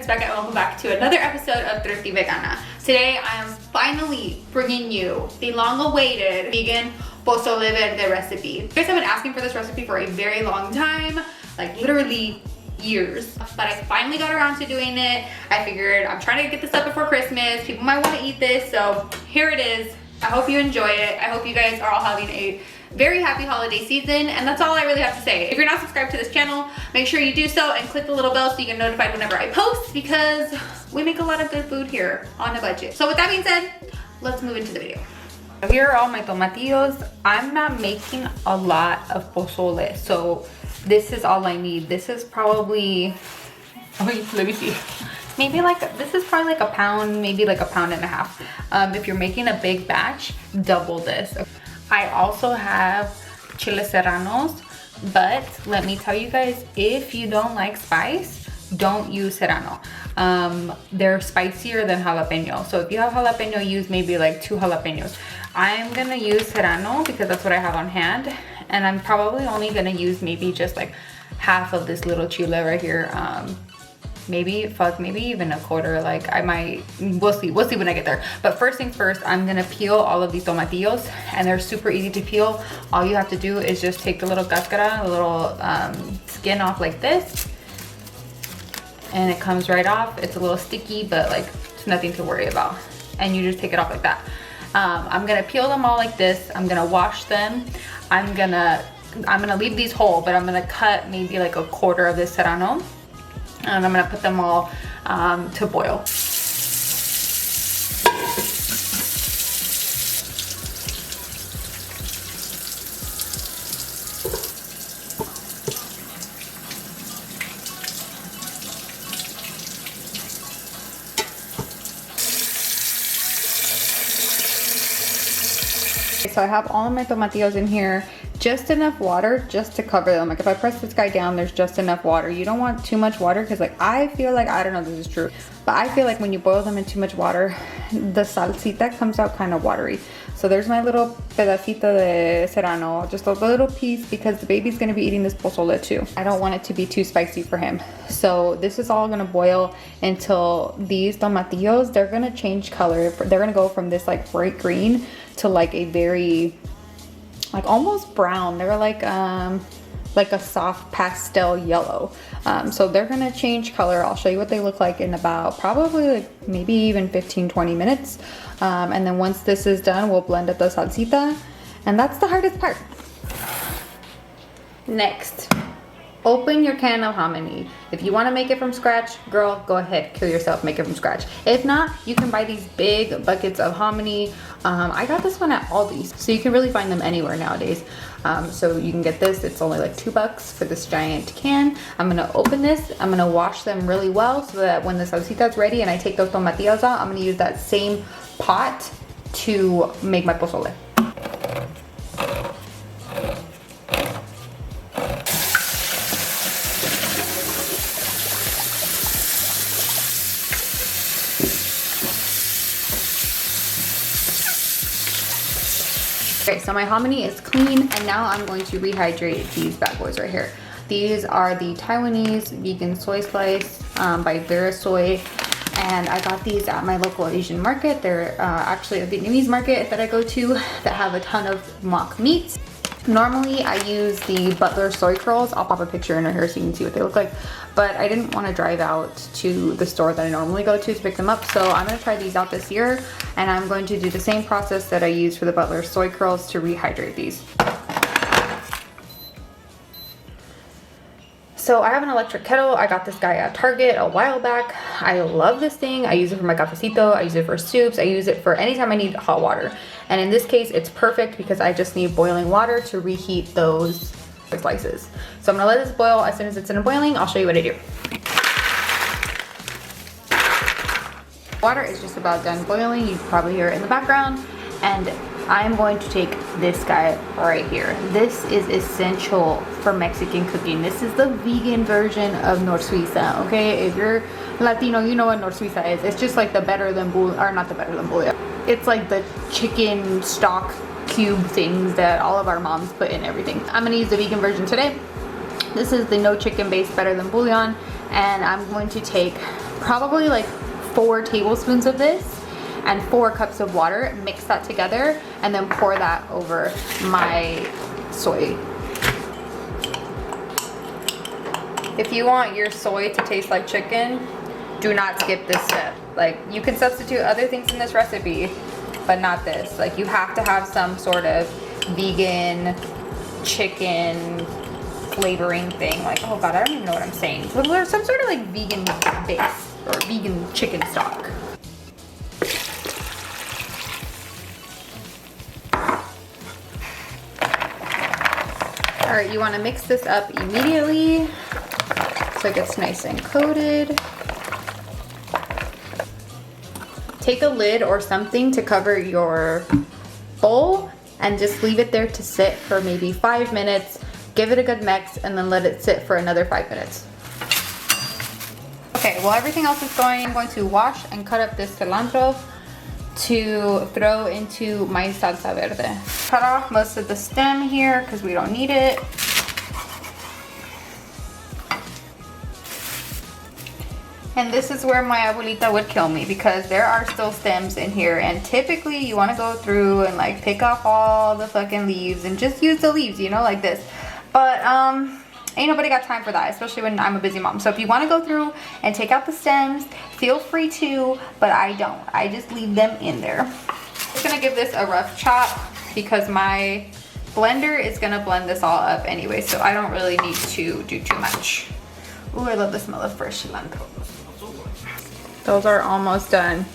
it's Becca and welcome back to another episode of Thrifty Vegana. Today I am finally bringing you the long-awaited vegan Pozole Verde recipe. You guys have been asking for this recipe for a very long time, like literally years, but I finally got around to doing it. I figured I'm trying to get this up before Christmas. People might want to eat this, so here it is. I hope you enjoy it. I hope you guys are all having a very happy holiday season, and that's all I really have to say. If you're not subscribed to this channel, make sure you do so and click the little bell so you get notified whenever I post, because we make a lot of good food here on a budget. So with that being said, let's move into the video. Here are all my tomatillos. I'm not making a lot of pozole, so this is all I need. This is probably, let me see. Maybe like, this is probably like a pound, maybe like a pound and a half. If you're making a big batch, double this. I also have chile serranos, but let me tell you guys, if you don't like spice, don't use serrano. They're spicier than jalapeno. So if you have jalapeno, use maybe like 2 jalapenos. I'm gonna use serrano because that's what I have on hand. And I'm probably only gonna use maybe just like half of this little chile right here. Maybe even a quarter. Like I might, we'll see when I get there. But first things first, I'm gonna peel all of these tomatillos, and they're super easy to peel. All you have to do is just take the little cascara, the little skin off like this, and it comes right off. It's a little sticky, but like it's nothing to worry about. And you just take it off like that. I'm gonna peel them all like this. I'm gonna wash them. I'm gonna leave these whole, but I'm gonna cut maybe like a quarter of this serrano. And I'm gonna put them all to boil. So I have all of my tomatillos in here, just enough water just to cover them. Like if I press this guy down, there's just enough water. You don't want too much water because like I feel like, I don't know if this is true, but I feel like when you boil them in too much water, the salsita comes out kind of watery. So there's my little pedacito de serrano, just a little piece, because the baby's gonna be eating this pozole too. I don't want it to be too spicy for him. So this is all gonna boil until these tomatillos, they're gonna change color. They're gonna go from this like bright green to like a very, like almost brown. They're like a soft pastel yellow. So they're gonna change color. I'll show you what they look like in about probably like maybe even 15-20 minutes. And then once this is done, we'll blend up the salsita, and that's the hardest part. Next, open your can of hominy. If you want to make it from scratch, girl, go ahead, kill yourself, make it from scratch. If not, you can buy these big buckets of hominy. I got this one at Aldi's, so you can really find them anywhere nowadays. So you can get this, it's only like $2 for this giant can. I'm gonna open this, I'm gonna wash them really well so that when the salsita's ready and I take those tomatillos out, I'm gonna use that same pot to make my pozole. Okay, so my hominy is clean, and now I'm going to rehydrate these bad boys right here. These are the Taiwanese vegan soy slice by Soy, and I got these at my local Asian market. They're actually a Vietnamese market that I go to that have a ton of mock meats. Normally I use the Butler Soy Curls. I'll pop a picture in right here so you can see what they look like. But I didn't want to drive out to the store that I normally go to pick them up. So I'm going to try these out this year. And I'm going to do the same process that I used for the Butler Soy Curls to rehydrate these. So I have an electric kettle. I got this guy at Target a while back. I love this thing. I use it for my cafecito. I use it for soups. I use it for anytime I need hot water. And in this case, it's perfect because I just need boiling water to reheat those slices. So I'm gonna let this boil. As soon as it's in boiling, I'll show you what I do. Water is just about done boiling. You can probably hear it in the background. And I'm going to take this guy right here. This is essential for Mexican cooking. This is the vegan version of Nor Suiza, okay? If you're Latino, you know what Nor Suiza is. It's just like the better than bouillon, or not the better than bouillon. It's like the chicken stock cube things that all of our moms put in everything. I'm gonna use the vegan version today. This is the no chicken based better than bouillon, and I'm going to take probably like 4 tablespoons of this and 4 cups of water. Mix that together and then pour that over my soy. If you want your soy to taste like chicken, do not skip this step. Like, you can substitute other things in this recipe, but not this. Like, you have to have some sort of vegan chicken flavoring thing. Like, oh god, I don't even know what I'm saying. There's some sort of like vegan base or vegan chicken stock. All right, you want to mix this up immediately so it gets nice and coated. Take a lid or something to cover your bowl and just leave it there to sit for maybe 5 minutes. Give it a good mix and then let it sit for another 5 minutes. Okay, while everything else is going, I'm going to wash and cut up this cilantro to throw into my salsa verde. Cut off most of the stem here because we don't need it. And this is where my abuelita would kill me because there are still stems in here, and typically you want to go through and like pick off all the fucking leaves and just use the leaves, you know, like this. But ain't nobody got time for that, especially when I'm a busy mom. So if you want to go through and take out the stems, feel free to, but I don't. I just leave them in there. I'm just gonna give this a rough chop because my blender is gonna blend this all up anyway, so I don't really need to do too much. Ooh, I love the smell of fresh cilantro. Those are almost done.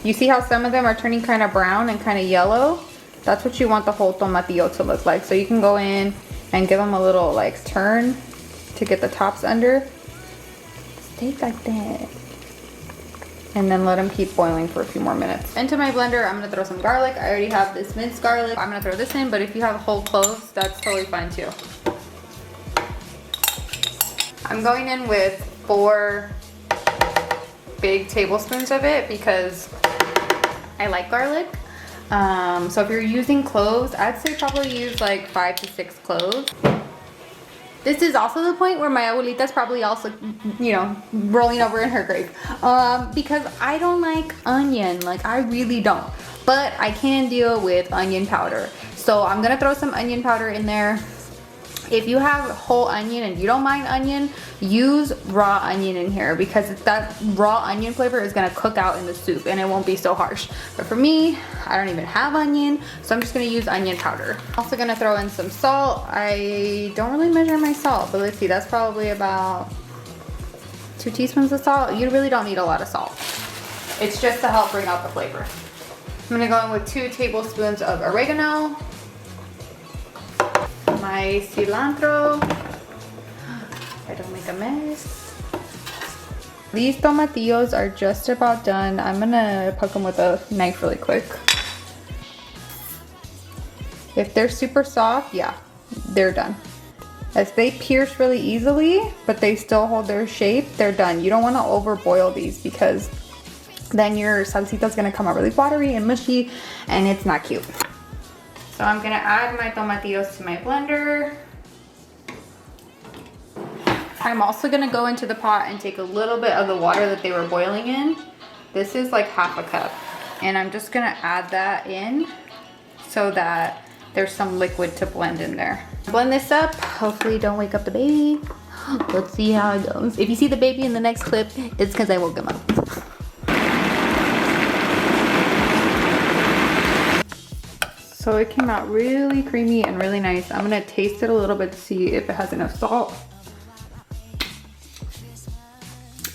You see how some of them are turning kind of brown and kind of yellow? That's what you want the whole tomatillo to look like. So you can go in and give them a little like turn to get the tops under. Stay like that. And then let them keep boiling for a few more minutes. Into my blender, I'm gonna throw some garlic. I already have this minced garlic. I'm gonna throw this in, but if you have whole cloves, that's totally fine too. I'm going in with 4 big tablespoons of it because I like garlic. So if you're using cloves, I'd say probably use like 5 to 6 cloves. This is also the point where my abuelita's probably also, you know, rolling over in her grave. Because I don't like onion, like I really don't. But I can deal with onion powder. So I'm gonna throw some onion powder in there. If you have whole onion and you don't mind onion, use raw onion in here because that raw onion flavor is gonna cook out in the soup and it won't be so harsh. But for me, I don't even have onion, so I'm just gonna use onion powder. Also gonna throw in some salt. I don't really measure my salt, but let's see, that's probably about 2 teaspoons of salt. You really don't need a lot of salt. It's just to help bring out the flavor. I'm gonna go in with 2 tablespoons of oregano. My cilantro. I don't make a mess. These tomatillos are just about done. I'm gonna poke them with a knife really quick. If they're super soft, yeah, they're done. If they pierce really easily, but they still hold their shape, they're done. You don't wanna overboil these because then your salsita's gonna come out really watery and mushy and it's not cute. So I'm gonna add my tomatillos to my blender. I'm also gonna go into the pot and take a little bit of the water that they were boiling in. This is like half a cup. And I'm just gonna add that in so that there's some liquid to blend in there. Blend this up, hopefully don't wake up the baby. Let's see how it goes. If you see the baby in the next clip, it's because I woke him up. So it came out really creamy and really nice. I'm gonna taste it a little bit to see if it has enough salt.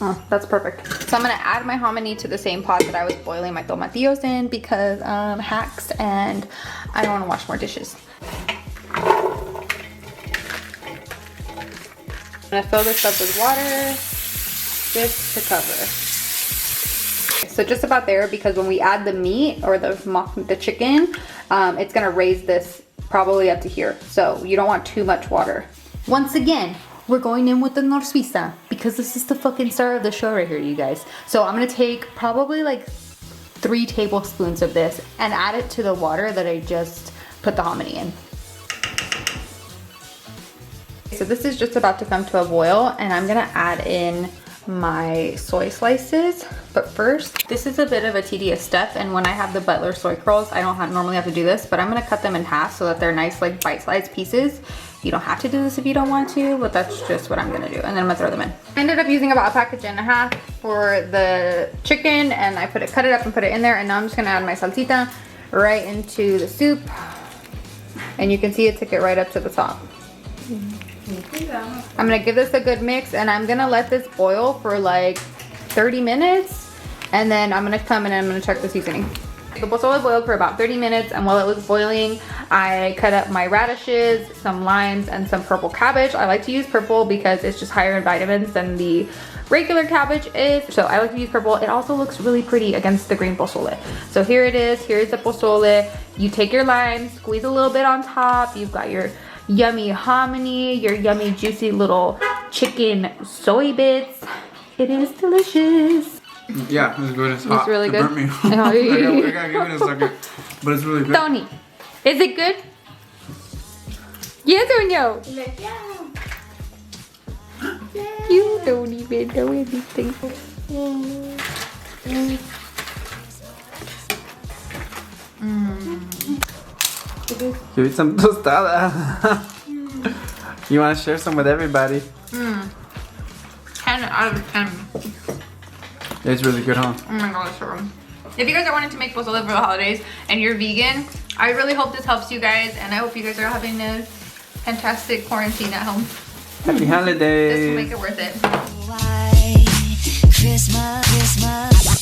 Oh, that's perfect. So I'm gonna add my hominy to the same pot that I was boiling my tomatillos in because hacks and I don't wanna wash more dishes. I'm gonna fill this up with water just to cover. So just about there because when we add the meat or the chicken, it's gonna raise this probably up to here. So you don't want too much water. Once again, we're going in with the Nor Suiza because this is the fucking star of the show right here, you guys. So I'm gonna take probably like 3 tablespoons of this and add it to the water that I just put the hominy in. So this is just about to come to a boil and I'm gonna add in my soy slices. But first, this is a bit of a tedious step, and when I have the Butler Soy Curls, I don't normally have to do this, but I'm gonna cut them in half so that they're nice like bite-sized pieces. You don't have to do this if you don't want to, but that's just what I'm gonna do, and then I'm gonna throw them in. I ended up using about a package and a half for the chicken, and I cut it up and put it in there, and now I'm just gonna add my salsita right into the soup, and you can see it took it right up to the top. I'm gonna give this a good mix, and I'm gonna let this boil for like 30 minutes, and then I'm gonna come and I'm gonna check the seasoning. The pozole boiled for about 30 minutes, and while it was boiling, I cut up my radishes, some limes, and some purple cabbage. I like to use purple because it's just higher in vitamins than the regular cabbage is, so I like to use purple. It also looks really pretty against the green pozole. So here it is, here's the pozole. You take your lime, squeeze a little bit on top. You've got your yummy hominy, your yummy juicy little chicken soy bits. It is delicious. Yeah, it was good. It's hot. It's really good. It burnt me. I gotta give it a second, but it's really good. Tony, is it good? Yes or no? You don't even know anything. Give it some tostada. You want to share some with everybody? 10 out of 10. It's really good, huh? Oh my god, it's so good. If you guys are wanting to make pozole for the holidays and you're vegan, I really hope this helps you guys, and I hope you guys are having a fantastic quarantine at home. Happy holidays. This will make it worth it. Christmas.